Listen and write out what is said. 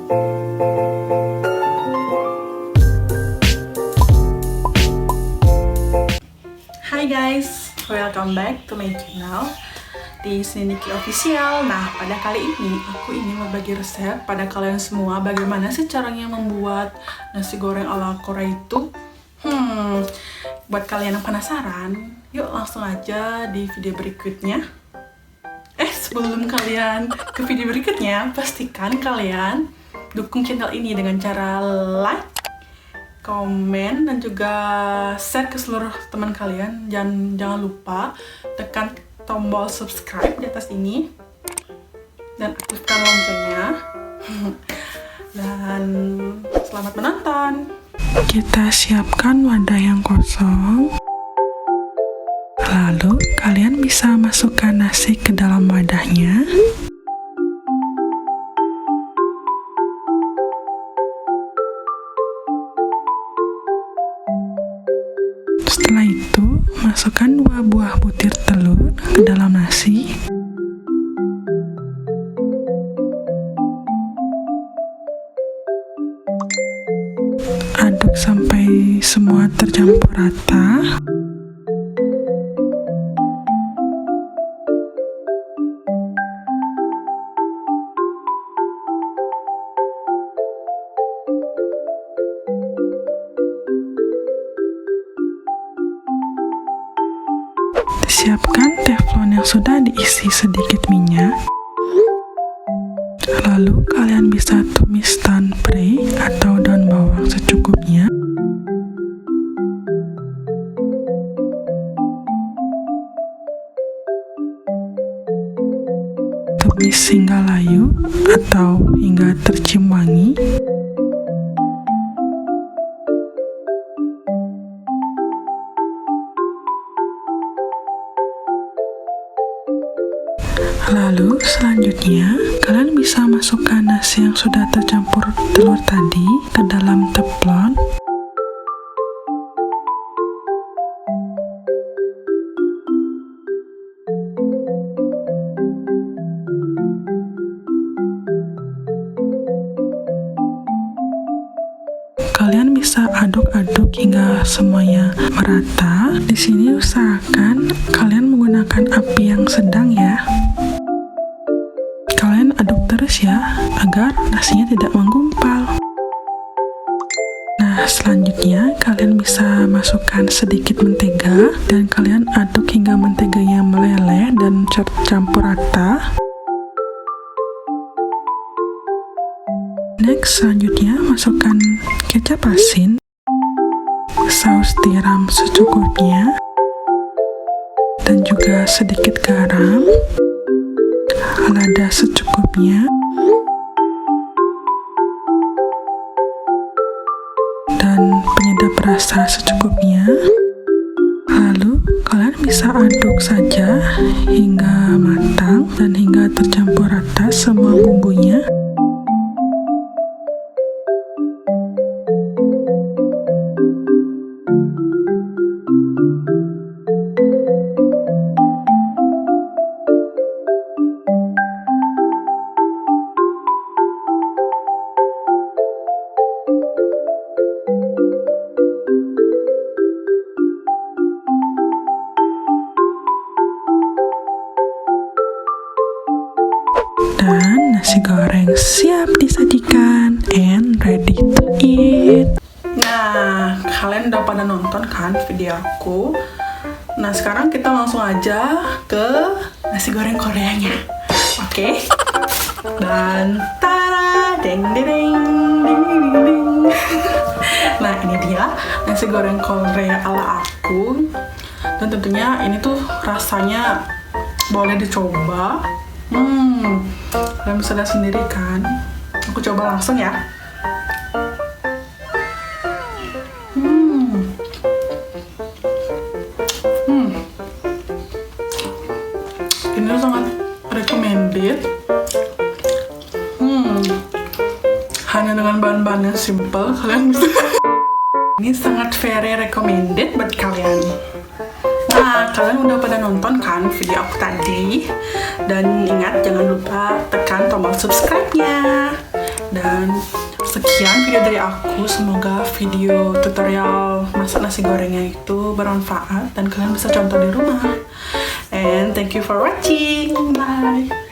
Hai guys, welcome back to my channel di sini Niki Official. Nah, pada kali ini aku ingin berbagi resep pada kalian semua bagaimana sih caranya membuat nasi goreng ala Korea itu. Buat kalian yang penasaran, yuk langsung aja di video berikutnya. Sebelum kalian ke video berikutnya, pastikan kalian dukung channel ini dengan cara like, komen, dan juga share ke seluruh teman kalian. Jangan lupa tekan tombol subscribe di atas ini dan aktifkan loncengnya. Dan selamat menonton. Kita siapkan wadah yang kosong. Lalu kalian bisa masukkan nasi ke dalam wadahnya. Setelah itu, masukkan 2 buah butir telur ke dalam nasi. Aduk sampai semua tercampur rata. Siapkan teflon yang sudah diisi sedikit minyak. Lalu kalian bisa tumis tanpray atau daun bawang secukupnya. Tumis hingga layu atau hingga tercium wangi. Lalu selanjutnya kalian bisa masukkan nasi yang sudah tercampur telur tadi ke dalam teflon. Kalian bisa aduk-aduk hingga semuanya merata. Di sini usahakan kalian menggunakan api yang sedang ya. Kalian aduk terus ya, agar nasinya tidak menggumpal. Nah, selanjutnya kalian bisa masukkan sedikit mentega dan kalian aduk hingga menteganya meleleh dan tercampur rata. Next, selanjutnya masukkan kecap asin, saus tiram secukupnya, dan juga sedikit garam, lada secukupnya, dan penyedap rasa secukupnya. Lalu kalian bisa aduk saja hingga matang dan hingga tercampur rata semua bumbunya. Dan nasi goreng siap disajikan and ready to eat. Nah, kalian udah pada nonton kan video aku? Nah, sekarang kita langsung aja ke nasi goreng Koreanya. Oke? Dan tara, deng deng deng deng deng. Nah, ini dia nasi goreng Korea ala aku. Dan tentunya ini tuh rasanya boleh dicoba. Kalian bisa lihat sendiri kan. Aku coba langsung ya. Ini sangat recommended. Hanya dengan bahan-bahan yang simple kalian bisa. Ini sangat very recommended buat kalian. Nah, kalian udah pada nonton kan video aku tadi? Dan ingat, jangan lupa tekan tombol subscribe-nya. Dan sekian video dari aku, semoga video tutorial masak nasi gorengnya itu bermanfaat dan kalian bisa contoh di rumah. And thank you for watching, bye.